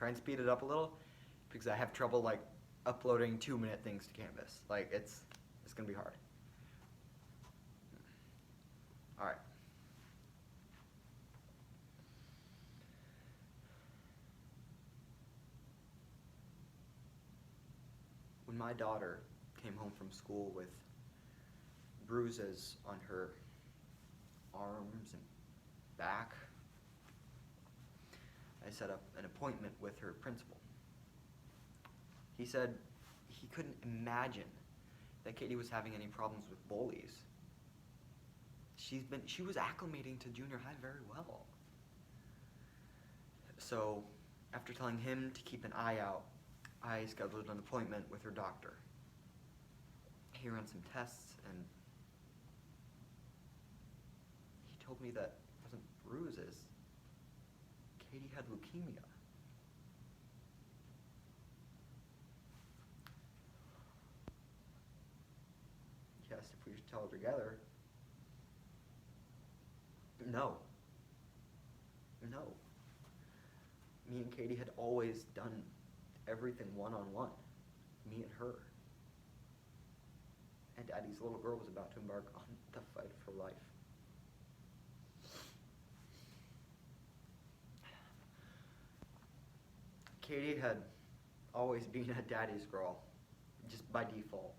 try and speed it up a little because I have trouble like uploading 2-minute things to Canvas. Like it's gonna be hard. All right. When my daughter came home from school with bruises on her arms and back, I set up an appointment with her principal. He said he couldn't imagine that Katie was having any problems with bullies. She was acclimating to junior high very well. So, after telling him to keep an eye out, I scheduled an appointment with her doctor. He ran some tests and he told me that it wasn't bruises. Katie had leukemia. He asked if we should tell her together. No. No. Me and Katie had always done everything one-on-one. Me and her. And Daddy's little girl was about to embark on the fight for life. Katie had always been a daddy's girl, just by default.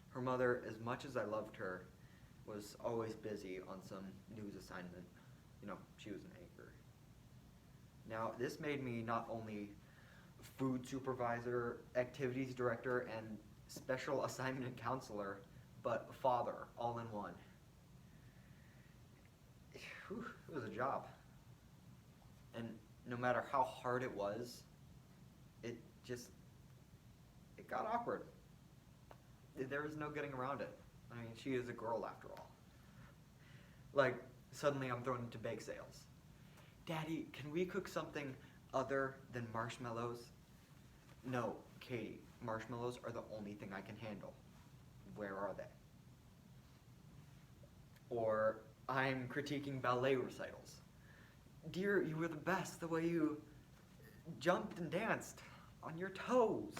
Her mother, as much as I loved her, was always busy on some news assignment. You know, she was an anchor. Now, this made me not only food supervisor, activities director, and special assignment counselor, but father, all in one. Whew, it was a job. And no matter how hard it was, it got awkward. There was no getting around it. I mean, she is a girl after all. Like, suddenly I'm thrown into bake sales. Daddy, can we cook something other than marshmallows? No, Katie, marshmallows are the only thing I can handle. Where are they? Or I'm critiquing ballet recitals. Dear, you were the best, the way you jumped and danced on your toes.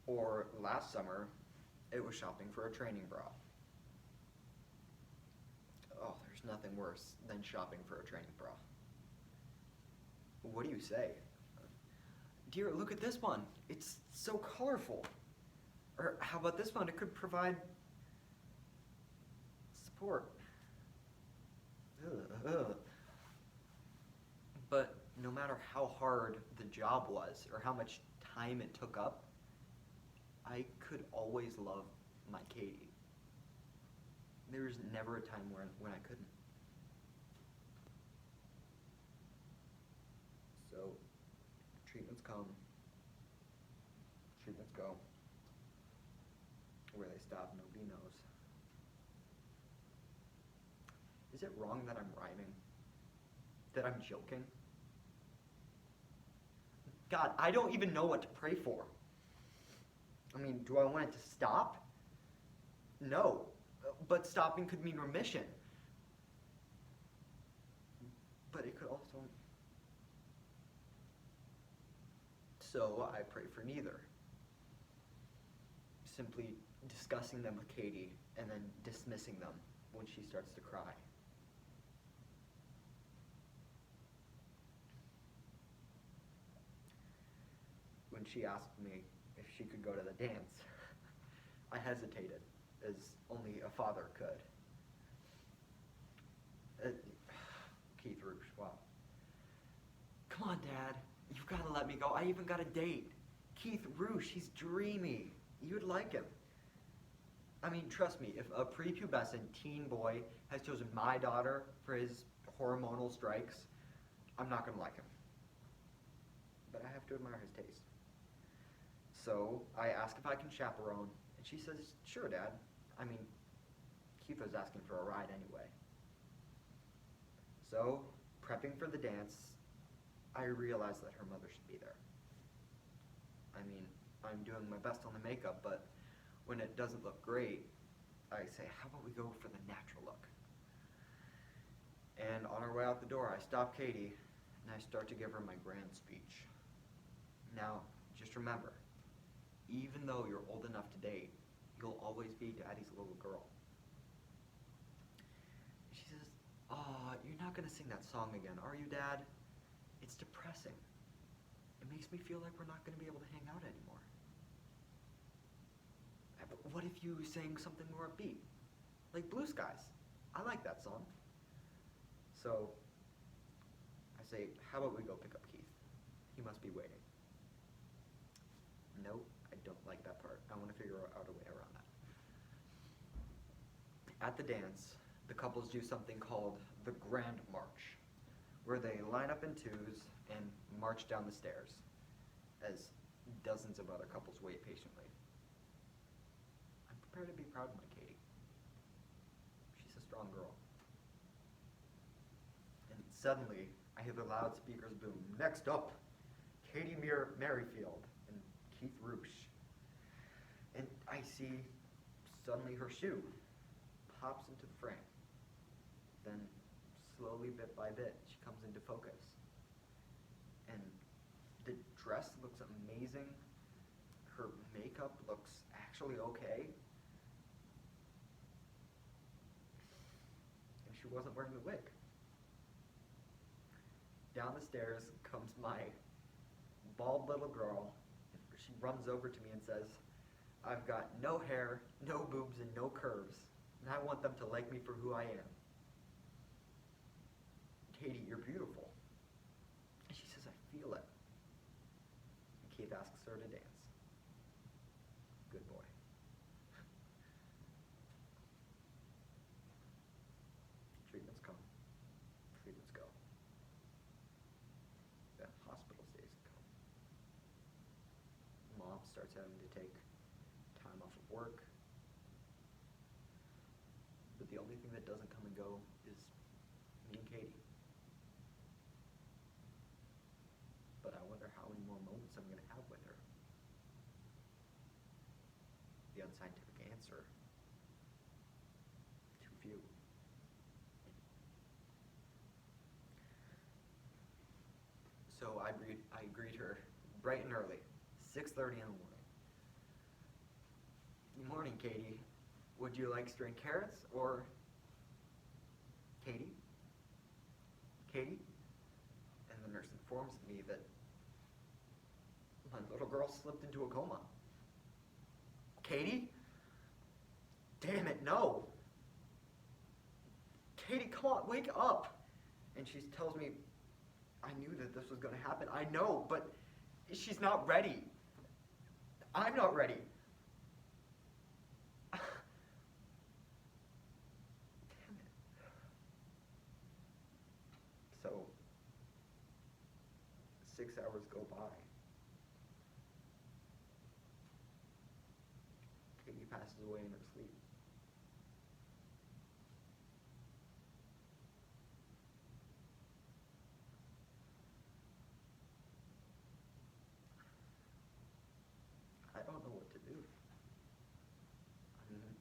Or last summer, it was shopping for a training bra. Oh, there's nothing worse than shopping for a training bra. What do you say? Dear, look at this one. It's so colorful. Or how about this one? It could provide support. Ugh. But no matter how hard the job was or how much time it took up, I could always love my Katie. There was never a time when I couldn't. So, treatments come, treatments go. Where they stop, nobody knows. Is it wrong that I'm rhyming? That I'm joking? God, I don't even know what to pray for. I mean, do I want it to stop? No, but stopping could mean remission. But it could also... So I pray for neither. Simply discussing them with Katie and then dismissing them when she starts to cry. When she asked me if she could go to the dance, I hesitated, as only a father could. Keith Roosh, wow. Come on, Dad. You've got to let me go. I even got a date. Keith Roosh, he's dreamy. You'd like him. I mean, trust me, if a prepubescent teen boy has chosen my daughter for his hormonal strikes, I'm not going to like him. But I have to admire his taste. So I ask if I can chaperone, and she says, sure, Dad. I mean, Keith was asking for a ride anyway. So, prepping for the dance, I realized that her mother should be there. I mean, I'm doing my best on the makeup, but when it doesn't look great, I say, how about we go for the natural look? And on our way out the door, I stop Katie and I start to give her my grand speech. Now, just remember, even though you're old enough to date, you'll always be Daddy's little girl. She says, "Aw, you're not gonna sing that song again, are you, Dad? It's depressing. It makes me feel like we're not gonna be able to hang out anymore." But what if you sang something more upbeat? Like Blue Skies. I like that song. So I say, "How about we go pick up Keith? He must be waiting." Nope, I don't like that part. I want to figure out a way around that. At the dance, the couples do something called the Grand March, where they line up in twos and march down the stairs, as dozens of other couples wait patiently. I'm prepared to be proud of my Katie. She's a strong girl. And suddenly, I hear the loudspeakers boom. "Next up, Katie Merrifield and Keith Roosh." And I see suddenly her shoe pops into the frame. Then, slowly, bit by bit, she comes into focus. And the dress looks amazing. Her makeup looks actually okay. And she wasn't wearing the wig. Down the stairs comes my bald little girl. She runs over to me and says, "I've got no hair, no boobs, and no curves, and I want them to like me for who I am. Katie, you're beautiful." And she says, "I feel it." And Keith asks her to dance. Good boy. Treatments come, treatments go. Then hospital stays come. Mom starts having to take time off of work. But the only thing that doesn't come and go is me and Katie. But I wonder how many more moments I'm going to have with her. The unscientific answer, too few. So I greet her bright and early, 6:30 in the morning. "Good morning, Katie. Would you like string carrots or..." "Katie? Katie?" And the nurse informs me that my little girl slipped into a coma. "Katie? Damn it, no. Katie, come on, wake up." And she tells me, "I knew that this was going to happen. I know, but she's not ready. I'm not ready." Damn it. So, 6 hours go by. Katie passes away in her sleep. I don't know what to do. I mean,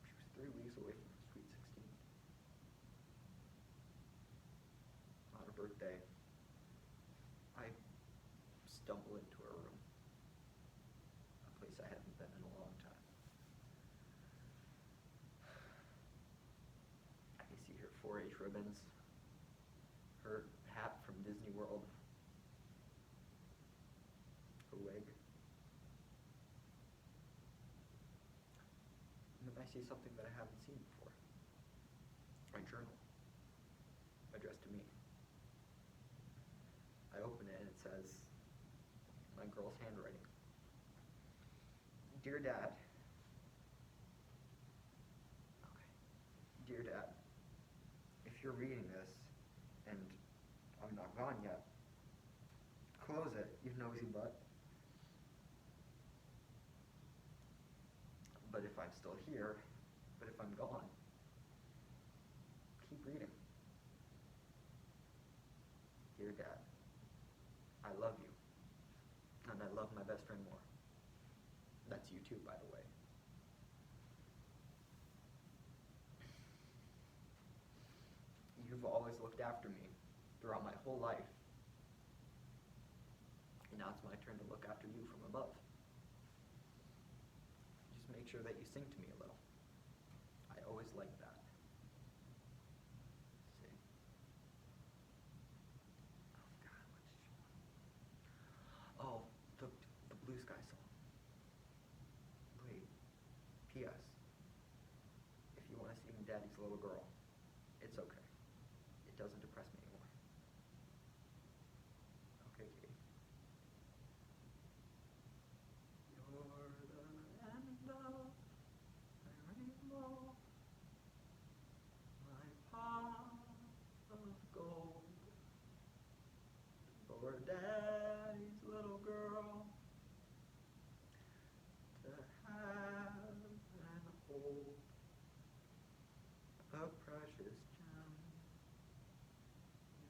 she was 3 weeks away from her sweet 16. On her birthday, I stumble into her room, a place I haven't been in a long time. I see her 4-H ribbons, her hat from Disney World, her wig. And then I see something that I haven't seen before. My journal, addressed to me. I open it and it says, my girl's handwriting. "Dear Dad." Okay. "Dear Dad, if you're reading this and I'm not gone yet, close it, you nosy butt. But if I'm still here, but if I'm gone, keep reading. Dear Dad, I love you, and I love my best friend more." That's you too, by the way. "You've You've always looked after me throughout my whole life. And now it's my turn to look after you from above. Just make sure that you sing to me a little. I always like that. See? Oh God, which one? Oh, the Blue Sky song. Wait. P.S. If you want to sing Daddy's Little Girl, it's okay. It doesn't depress me anymore. Okay, Katie. You're the end of my rainbow, my pot of gold. For Daddy's little girl to have and hold, a precious gem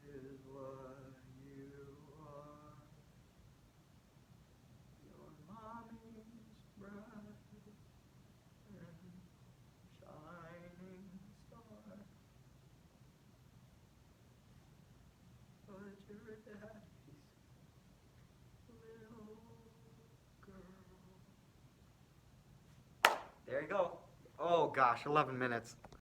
is what you are. Your mommy's bright and shining star, but your daddy's little girl. There you go. Oh gosh, 11 minutes.